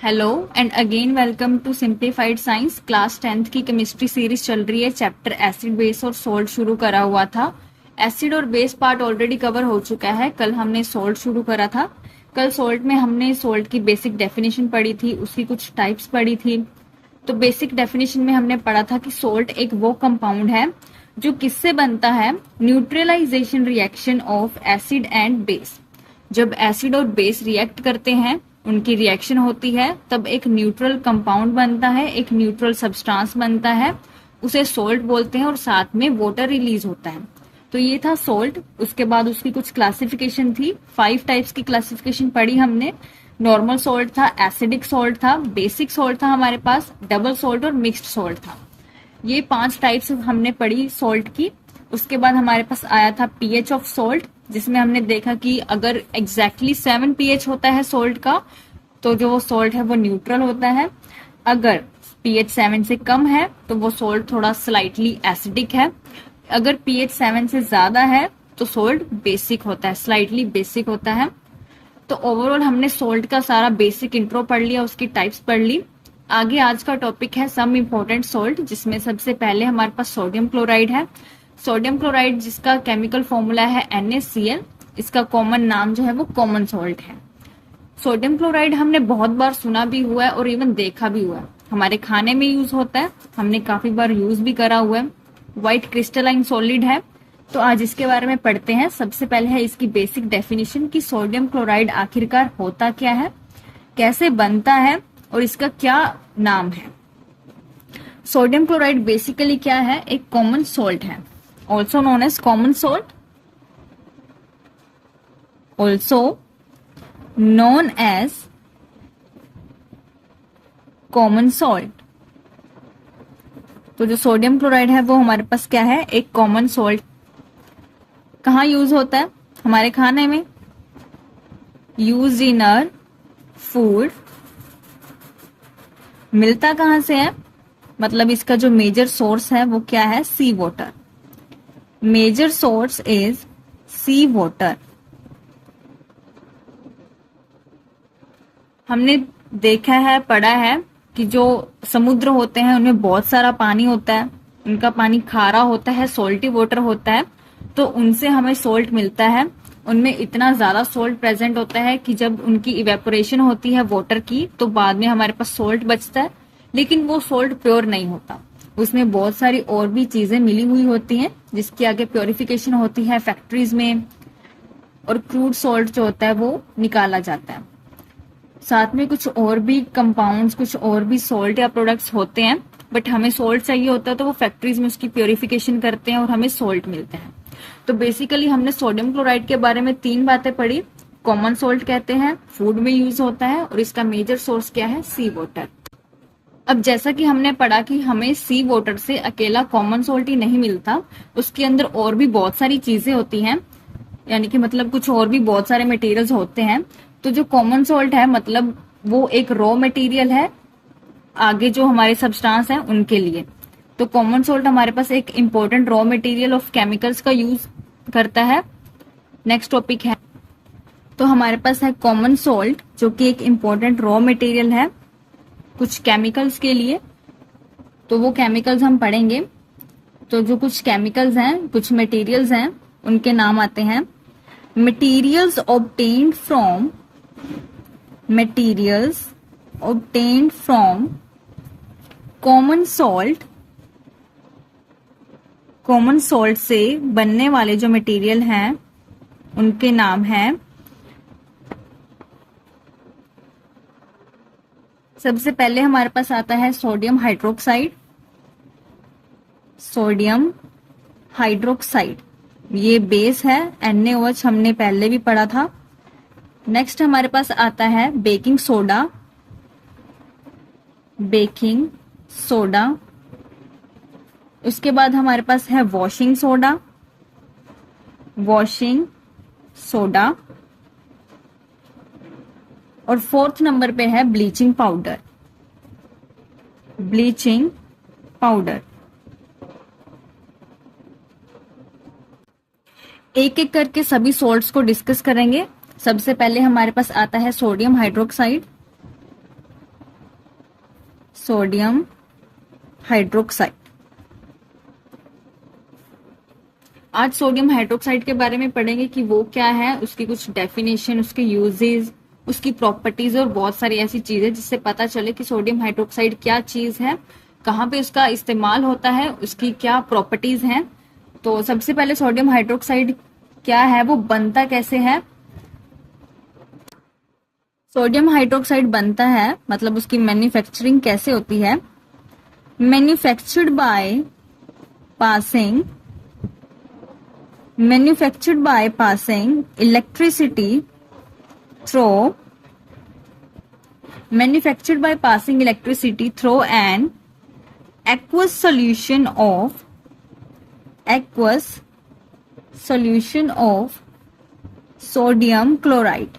Hello and again welcome to simplified science. Class 10th की chemistry series चल रही है। चैप्टर एसिड बेस और सोल्ट शुरू करा हुआ था। एसिड और बेस पार्ट ऑलरेडी कवर हो चुका है। कल हमने सोल्ट शुरू करा था। कल सोल्ट में हमने सोल्ट की बेसिक डेफिनेशन पढ़ी थी, उसकी कुछ टाइप्स पढ़ी थी। तो बेसिक डेफिनेशन में हमने पढ़ा था कि सोल्ट एक वो कंपाउंड है जो किससे बनता है, neutralization reaction of acid and base. जब एसिड और बेस रिएक्ट करते हैं, उनकी रिएक्शन होती है, तब एक न्यूट्रल कंपाउंड बनता है, एक न्यूट्रल सब्सटेंस बनता है, उसे सोल्ट बोलते हैं और साथ में वाटर रिलीज होता है। तो ये था सोल्ट। उसके बाद उसकी कुछ क्लासिफिकेशन थी। 5 टाइप्स की क्लासिफिकेशन पढ़ी हमने। नॉर्मल सोल्ट था, एसिडिक सोल्ट था, बेसिक सोल्ट था हमारे पास, डबल सोल्ट और मिक्स्ड सोल्ट था। ये 5 टाइप्स हमने पढ़ी सोल्ट की। उसके बाद हमारे पास आया था पीएच ऑफ सोल्ट, जिसमें हमने देखा कि अगर एग्जैक्टली 7 पीएच होता है सोल्ट का, तो जो वो सोल्ट है वो न्यूट्रल होता है। अगर पीएच 7 से कम है तो वो सोल्ट थोड़ा स्लाइटली एसिडिक है। अगर पीएच 7 से ज्यादा है तो सोल्ट बेसिक होता है, स्लाइटली बेसिक होता है। तो ओवरऑल हमने सोल्ट का सारा बेसिक इंट्रो पढ़ लिया, उसकी टाइप्स पढ़ ली। आगे आज का टॉपिक है सम इम्पोर्टेंट सोल्ट, जिसमें सबसे पहले हमारे पास सोडियम क्लोराइड है। सोडियम क्लोराइड जिसका केमिकल फॉर्मूला है NaCl, इसका कॉमन नाम जो है वो कॉमन सोल्ट है। सोडियम क्लोराइड हमने बहुत बार सुना भी हुआ है और इवन देखा भी हुआ है। हमारे खाने में यूज होता है, हमने काफी बार यूज भी करा हुआ है। व्हाइट क्रिस्टलाइन सॉलिड है। तो आज इसके बारे में पढ़ते हैं। सबसे पहले है इसकी बेसिक डेफिनेशन कि सोडियम क्लोराइड आखिरकार होता क्या है, कैसे बनता है और इसका क्या नाम है। सोडियम क्लोराइड बेसिकली क्या है, एक कॉमन सोल्ट है, also known as common salt, also known as common salt. तो जो सोडियम क्लोराइड है वो हमारे पास क्या है, एक कॉमन सॉल्ट। कहाँ यूज होता है, हमारे खाने में। Use in our food. मिलता कहाँ से है, मतलब इसका जो मेजर सोर्स है वो क्या है, sea water. Major source is sea water. हमने देखा है, पढ़ा है कि जो समुद्र होते हैं उनमें बहुत सारा पानी होता है, उनका पानी खारा होता है, सोल्टी वाटर होता है। तो उनसे हमें सोल्ट मिलता है। उनमें इतना ज्यादा सोल्ट प्रेजेंट होता है कि जब उनकी इवेपोरेशन होती है वाटर की, तो बाद में हमारे पास सोल्ट बचता है। लेकिन वो सोल्ट प्योर नहीं होता, उसमें बहुत सारी और भी चीजें मिली हुई होती हैं, जिसकी आगे प्योरिफिकेशन होती है फैक्ट्रीज में, और क्रूड सोल्ट जो होता है वो निकाला जाता है। साथ में कुछ और भी कंपाउंड्स, कुछ और भी सोल्ट या प्रोडक्ट्स होते हैं, बट हमें सोल्ट चाहिए होता है तो वो फैक्ट्रीज में उसकी प्योरिफिकेशन करते हैं और हमें सोल्ट मिलते हैं। तो बेसिकली हमने सोडियम क्लोराइड के बारे में 3 बातें पढ़ी। कॉमन सोल्ट कहते हैं, फूड में यूज होता है, और इसका मेजर सोर्स क्या है, सी वाटर। अब जैसा कि हमने पढ़ा कि हमें सी वाटर से अकेला कॉमन सोल्ट ही नहीं मिलता, उसके अंदर और भी बहुत सारी चीजें होती हैं, यानी कि मतलब कुछ और भी बहुत सारे मटेरियल्स होते हैं। तो जो कॉमन सोल्ट है, मतलब वो एक रॉ मटेरियल है आगे जो हमारे सब्सटेंस हैं उनके लिए। तो कॉमन सोल्ट हमारे पास एक important raw material of chemicals का यूज करता है। नेक्स्ट टॉपिक है, तो हमारे पास है कॉमन सोल्ट, जो कि एक इंपॉर्टेंट रॉ मटेरियल है कुछ केमिकल्स के लिए। तो वो केमिकल्स हम पढ़ेंगे। तो जो कुछ केमिकल्स हैं, कुछ मटेरियल्स हैं, उनके नाम आते हैं। Materials obtained from common salt. Common salt से बनने वाले जो मटेरियल हैं उनके नाम हैं। सबसे पहले हमारे पास आता है सोडियम हाइड्रोक्साइड। सोडियम हाइड्रोक्साइड ये बेस है, NaOH हमने पहले भी पढ़ा था। नेक्स्ट हमारे पास आता है बेकिंग सोडा। Baking soda. उसके बाद हमारे पास है वॉशिंग सोडा। Washing soda. और 4th नंबर पे है ब्लीचिंग पाउडर। Bleaching powder. एक एक करके सभी सोल्ट्स को डिस्कस करेंगे। सबसे पहले हमारे पास आता है सोडियम हाइड्रोक्साइड। Sodium hydroxide. आज सोडियम हाइड्रोक्साइड के बारे में पढ़ेंगे कि वो क्या है, उसकी कुछ डेफिनेशन, उसके यूजेस, उसकी प्रॉपर्टीज और बहुत सारी ऐसी चीजें जिससे पता चले कि सोडियम हाइड्रोक्साइड क्या चीज है, कहाँ पे उसका इस्तेमाल होता है, उसकी क्या प्रॉपर्टीज हैं। तो सबसे पहले सोडियम हाइड्रोक्साइड क्या है, वो बनता कैसे है। सोडियम हाइड्रोक्साइड बनता है मतलब उसकी मैन्युफैक्चरिंग कैसे होती है। Manufactured by passing electricity through an aqueous solution of sodium chloride।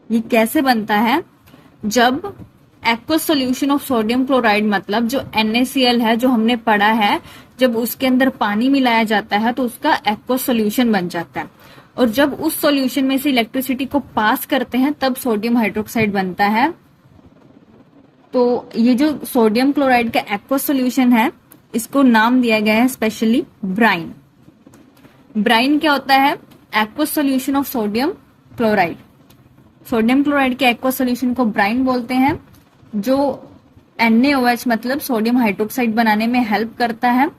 ये कैसे बनता है, जब aqueous solution of sodium chloride मतलब जो NaCl है जो हमने पढ़ा है, जब उसके अंदर पानी मिलाया जाता है तो उसका एक्वस सोल्यूशन बन जाता है, और जब उस सोल्यूशन में से इलेक्ट्रिसिटी को पास करते हैं तब सोडियम हाइड्रोक्साइड बनता है। तो ये जो सोडियम क्लोराइड का एक्वस सोल्यूशन है, इसको नाम दिया गया है स्पेशली ब्राइन। ब्राइन क्या होता है, aqueous solution of sodium chloride. Sodium chloride के एक्वस सोल्यूशन को ब्राइन बोलते हैं, जो NaOH मतलब सोडियम हाइड्रोक्साइड बनाने में हेल्प करता है।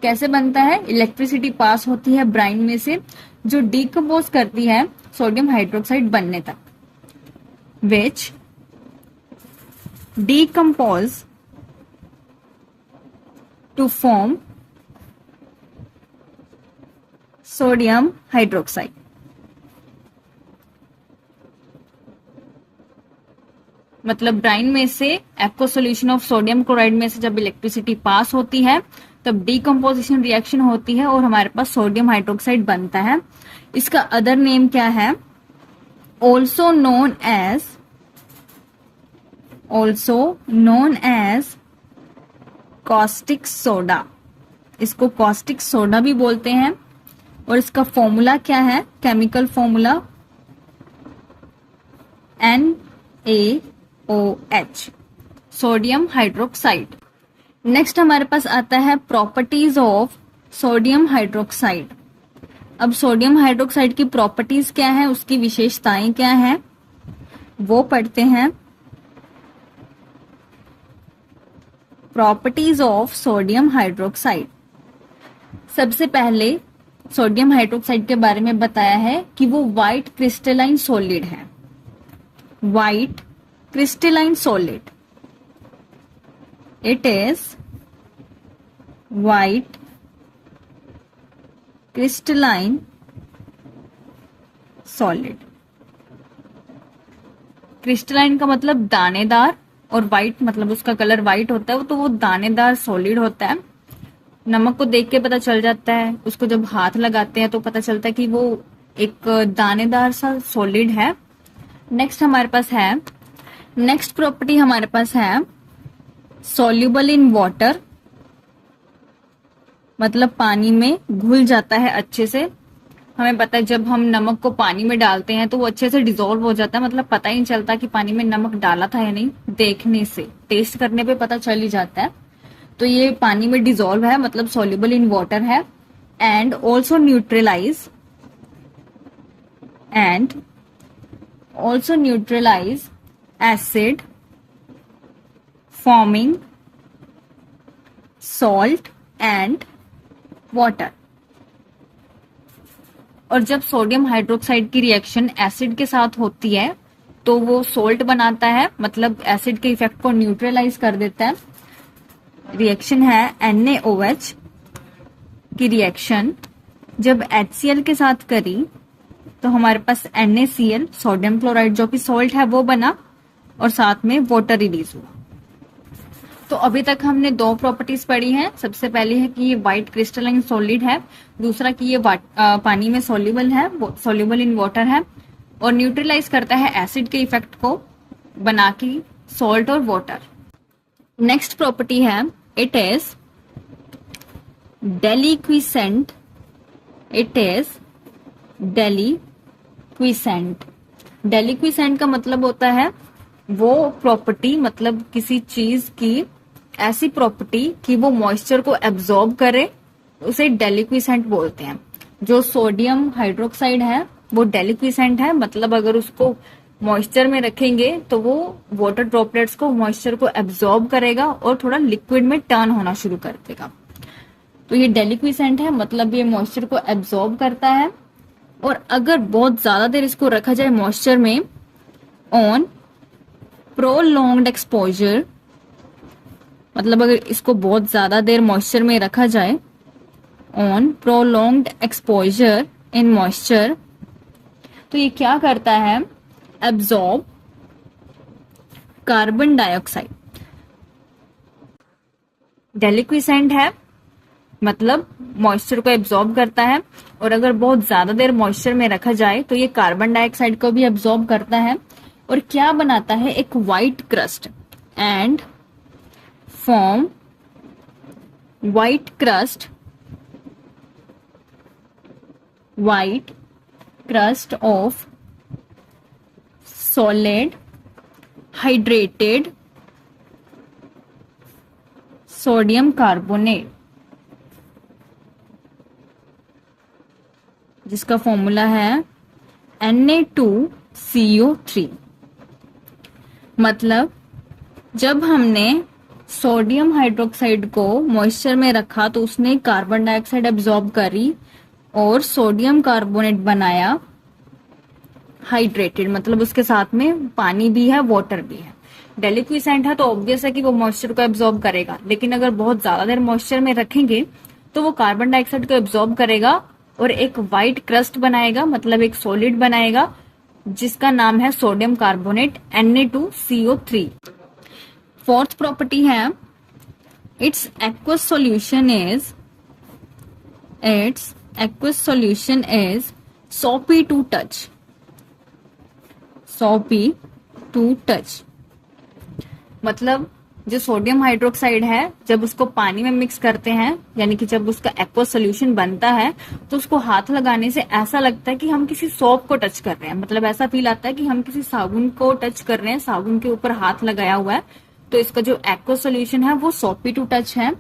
कैसे बनता है, इलेक्ट्रिसिटी पास होती है ब्राइन में से जो डीकम्पोज करती है सोडियम हाइड्रोक्साइड बनने तक, which decompose to form sodium hydroxide. मतलब ब्राइन में से aqueous solution of sodium chloride में से जब इलेक्ट्रिसिटी पास होती है तब डीकम्पोजिशन रिएक्शन होती है और हमारे पास सोडियम हाइड्रोक्साइड बनता है। इसका अदर नेम क्या है, also known as caustic soda. इसको कॉस्टिक सोडा भी बोलते हैं। और इसका फॉर्मूला क्या है, chemical formula NaOH, sodium hydroxide. Next हमारे पास आता है प्रॉपर्टीज ऑफ सोडियम हाइड्रोक्साइड। अब सोडियम हाइड्रोक्साइड की प्रॉपर्टीज क्या है, उसकी विशेषताएं क्या हैं, वो पढ़ते हैं। Properties of sodium hydroxide. सबसे पहले सोडियम हाइड्रोक्साइड के बारे में बताया है कि वो व्हाइट क्रिस्टलाइन सॉलिड है। White crystalline solid, it is white crystalline solid। Crystalline का मतलब दानेदार और व्हाइट मतलब उसका कलर व्हाइट होता है, तो वो दानेदार सॉलिड होता है। नमक को देख के पता चल जाता है, उसको जब हाथ लगाते हैं तो पता चलता है कि वो एक दानेदार सा सॉलिड है। नेक्स्ट प्रॉपर्टी हमारे पास है सॉल्युबल इन वाटर, मतलब पानी में घुल जाता है अच्छे से। हमें पता है जब हम नमक को पानी में डालते हैं तो वो अच्छे से डिसॉल्व हो जाता है, मतलब पता ही नहीं चलता कि पानी में नमक डाला था या नहीं, देखने से, टेस्ट करने पे पता चल ही जाता है। तो ये पानी में डिसॉल्व है मतलब सॉल्युबल इन वाटर है। And also neutralize acid forming salt and water। और जब सोडियम हाइड्रोक्साइड की रिएक्शन एसिड के साथ होती है तो वो सोल्ट बनाता है, मतलब एसिड के इफेक्ट को न्यूट्रलाइज कर देता है। रिएक्शन है NaOH की रिएक्शन जब HCl के साथ करी तो हमारे पास NaCl सोडियम क्लोराइड जो कि सोल्ट है वो बना और साथ में वाटर रिलीज हुआ। तो अभी तक हमने दो प्रॉपर्टीज पढ़ी हैं। सबसे पहले है कि ये व्हाइट क्रिस्टलाइन सॉलिड है, दूसरा कि ये पानी में सॉल्युबल है, सॉल्युबल इन वाटर है और न्यूट्रलाइज करता है एसिड के इफेक्ट को बना के सॉल्ट और वाटर। नेक्स्ट प्रॉपर्टी है इट इज डेलिक्विसेंट। डेलिक्विसेंट का मतलब होता है वो प्रॉपर्टी मतलब किसी चीज की ऐसी प्रॉपर्टी कि वो मॉइस्चर को एब्जॉर्ब करे, उसे डेलिक्विसेंट बोलते हैं। जो सोडियम हाइड्रोक्साइड है वो डेलिक्विसेंट है, मतलब अगर उसको मॉइस्चर में रखेंगे तो वो वाटर ड्रॉपलेट्स को मॉइस्चर को एब्जॉर्ब करेगा और थोड़ा लिक्विड में टर्न होना शुरू कर देगा। तो ये डेलिक्विसेंट है, मतलब ये मॉइस्चर को एब्जॉर्ब करता है। और अगर बहुत ज्यादा देर इसको रखा जाए मॉइस्चर में ऑन प्रोलॉन्ग्ड एक्सपोजर, मतलब अगर इसको बहुत ज्यादा देर मॉइस्चर में रखा जाए on prolonged exposure in moisture, तो ये क्या करता है, एब्जॉर्ब कार्बन डाइऑक्साइड। डेलिक्विसेंट है मतलब मॉइस्चर को एब्जॉर्ब करता है, और अगर बहुत ज्यादा देर मॉइस्चर में रखा जाए तो ये कार्बन डाइऑक्साइड को भी एब्जॉर्ब करता है। और क्या बनाता है, एक white crust and form white crust of solid hydrated sodium carbonate, जिसका फॉर्मूला है Na2CO3। मतलब जब हमने सोडियम हाइड्रोक्साइड को मॉइस्चर में रखा तो उसने कार्बन डाइऑक्साइड एब्जॉर्ब करी और सोडियम कार्बोनेट बनाया हाइड्रेटेड, मतलब उसके साथ में पानी भी है, वाटर भी है। डेलिक्विसेंट है तो ऑब्वियस है कि वो मॉइस्चर को एब्जॉर्ब करेगा, लेकिन अगर बहुत ज्यादा देर मॉइस्चर में रखेंगे तो वो कार्बन डाइऑक्साइड को एब्जॉर्ब करेगा और एक व्हाइट क्रस्ट बनाएगा, मतलब एक सॉलिड बनाएगा जिसका नाम है sodium carbonate Na2CO3। Fourth property है it's aqueous solution is soapy to touch. मतलब जो सोडियम हाइड्रोक्साइड है जब उसको पानी में मिक्स करते हैं, यानी कि जब उसका एक्वस सोल्यूशन बनता है तो उसको हाथ लगाने से ऐसा लगता है कि हम किसी सोप को टच कर रहे हैं, मतलब ऐसा फील आता है कि हम किसी साबुन को टच कर रहे हैं, साबुन के ऊपर हाथ लगाया हुआ है। तो इसका जो एक्वस सोल्यूशन है वो सोपी टू टच है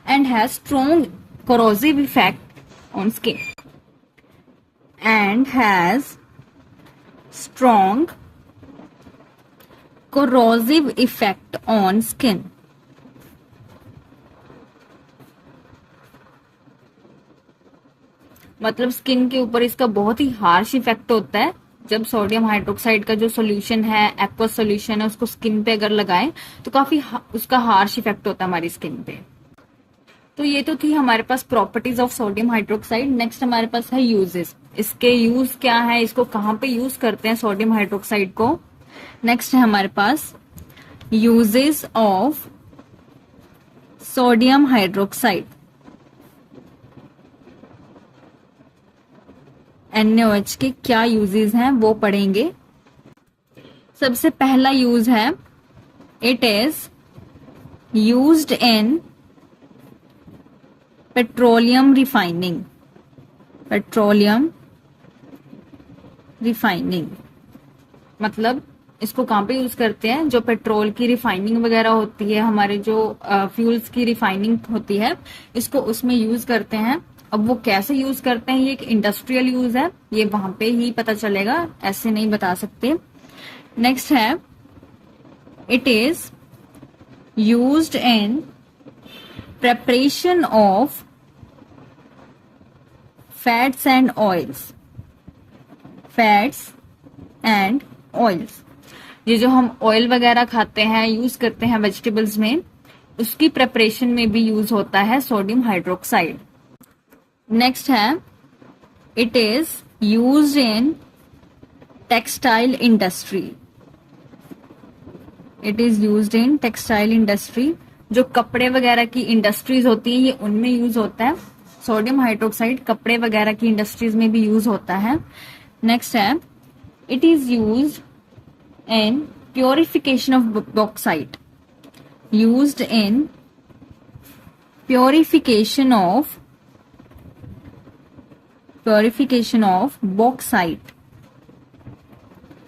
and has strong corrosive effect on skin corrosive effect on skin। मतलब स्किन के ऊपर इसका बहुत ही हार्श इफेक्ट होता है। जब सोडियम हाइड्रोक्साइड का जो सॉल्यूशन है, एक्वस सॉल्यूशन है, उसको स्किन पे अगर लगाएं तो काफी उसका हार्श इफेक्ट होता है हमारी स्किन पे। तो ये तो थी हमारे पास properties of sodium hydroxide. Next हमारे पास है यूजेस। इसके यूज क्या है, इसको कहाँ पे यूज करते हैं सोडियम हाइड्रोक्साइड को। नेक्स्ट है हमारे पास uses of sodium hydroxide, NaOH के क्या यूजेस हैं वो पढ़ेंगे। सबसे पहला यूज है it is used in petroleum refining. मतलब इसको कहाँ पे यूज करते हैं, जो पेट्रोल की रिफाइनिंग वगैरह होती है, हमारे जो फ्यूल्स की रिफाइनिंग होती है, इसको उसमें यूज करते हैं। अब वो कैसे यूज करते हैं, ये एक इंडस्ट्रियल यूज है, ये वहां पे ही पता चलेगा, ऐसे नहीं बता सकते। नेक्स्ट है it is used in preparation of fats and oils. ये जो हम ऑयल वगैरह खाते हैं, यूज करते हैं वेजिटेबल्स में, उसकी प्रेपरेशन में भी यूज होता है सोडियम हाइड्रोक्साइड। नेक्स्ट है it is used in textile industry. जो कपड़े वगैरह की इंडस्ट्रीज होती है, ये उनमें यूज होता है सोडियम हाइड्रोक्साइड। कपड़े वगैरह की इंडस्ट्रीज में भी यूज होता है। नेक्स्ट है it is used in purification of bauxite, used in purification of bauxite।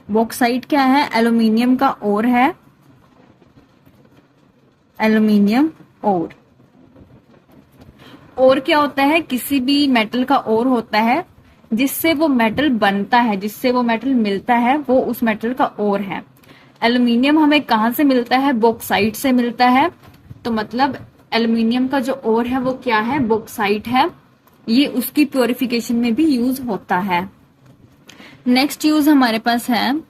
Bauxite क्या है? एल्यूमिनियम का ओर है, एल्यूमिनियम ओर। ओर क्या होता है? किसी भी मेटल का ओर होता है जिससे वो मेटल बनता है, जिससे वो मेटल मिलता है, वो उस मेटल का ओर है। एल्यूमिनियम हमें कहाँ से मिलता है? बॉक्साइट से मिलता है। तो मतलब एल्यूमिनियम का जो ओर है वो क्या है? बॉक्साइट है। ये उसकी प्योरिफिकेशन में भी यूज होता है। नेक्स्ट यूज हमारे पास है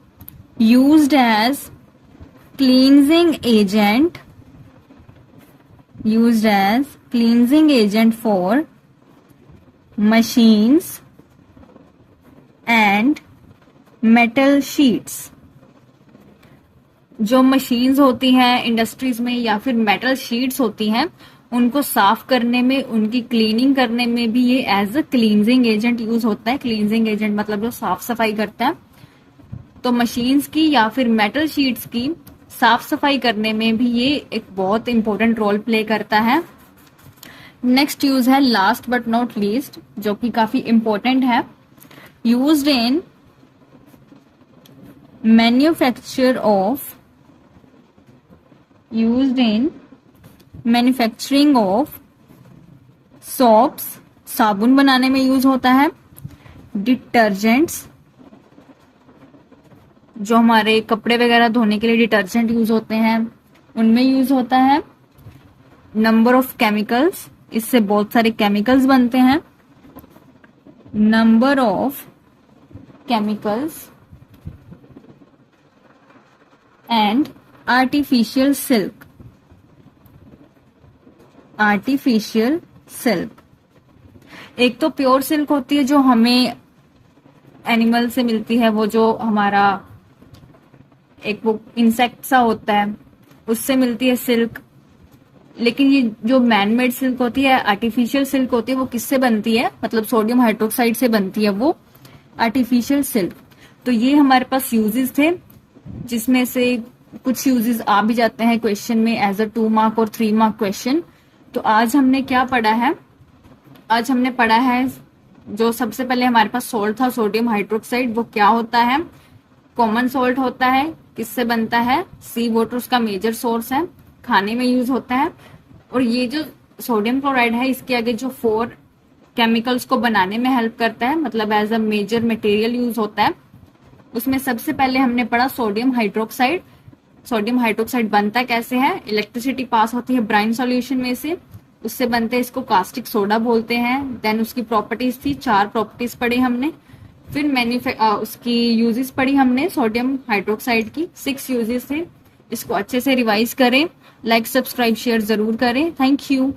used as cleansing agent, used as cleansing agent for machines and metal sheets. जो मशीन्स होती हैं इंडस्ट्रीज में या फिर मेटल शीट्स होती हैं, उनको साफ करने में, उनकी क्लीनिंग करने में भी ये as a cleansing agent use होता है। क्लींजिंग एजेंट मतलब जो साफ सफाई करता है। तो मशीन्स की या फिर मेटल शीट्स की साफ सफाई करने में भी ये एक बहुत इंपॉर्टेंट रोल प्ले करता है। नेक्स्ट यूज है लास्ट बट नॉट लीस्ट, जो कि काफी इंपॉर्टेंट है। Used in manufacture of, used in manufacturing of soaps, साबुन बनाने में यूज होता है। डिटर्जेंट्स, जो हमारे कपड़े वगैरह धोने के लिए डिटर्जेंट यूज होते हैं, उनमें यूज होता है। नंबर ऑफ केमिकल्स, इससे बहुत सारे केमिकल्स बनते हैं। Number of chemicals and artificial silk, artificial silk. एक तो प्योर सिल्क होती है जो हमें एनिमल से मिलती है, वो जो हमारा एक वो इंसेक्ट सा होता है उससे मिलती है सिल्क। लेकिन ये जो मैनमेड सिल्क होती है, आर्टिफिशियल सिल्क होती है, वो किससे बनती है? मतलब सोडियम हाइड्रोक्साइड से बनती है वो आर्टिफिशियल सिल्क। तो ये हमारे पास यूजेस थे, जिसमें से कुछ यूजेस आ भी जाते हैं क्वेश्चन में एज अ 2 मार्क और 3 मार्क क्वेश्चन। तो आज हमने क्या पढ़ा है? आज हमने पढ़ा है जो सबसे पहले हमारे पास सॉल्ट था, सोडियम हाइड्रोक्साइड, वो क्या होता है? कॉमन सॉल्ट होता है। किससे बनता है? सी वाटर उसका मेजर सोर्स है, खाने में यूज होता है। और ये जो सोडियम क्लोराइड है, इसके आगे जो 4 केमिकल्स को बनाने में हेल्प करता है, मतलब as a major material use होता है। उसमें सबसे पहले हमने पढ़ा सोडियम हाइड्रोक्साइड। सोडियम हाइड्रोक्साइड बनता कैसे है? इलेक्ट्रिसिटी पास होती है ब्राइन सॉल्यूशन में से, उससे बनते हैं, इसको कास्टिक सोडा बोलते हैं। देन उसकी प्रॉपर्टीज थी, 4 प्रॉपर्टीज पढ़ी हमने। फिर उसकी यूजेस पढ़ी हमने सोडियम हाइड्रोक्साइड की, 6 यूजेस थे। इसको अच्छे से रिवाइज करें, लाइक सब्सक्राइब शेयर जरूर करें। Thank you.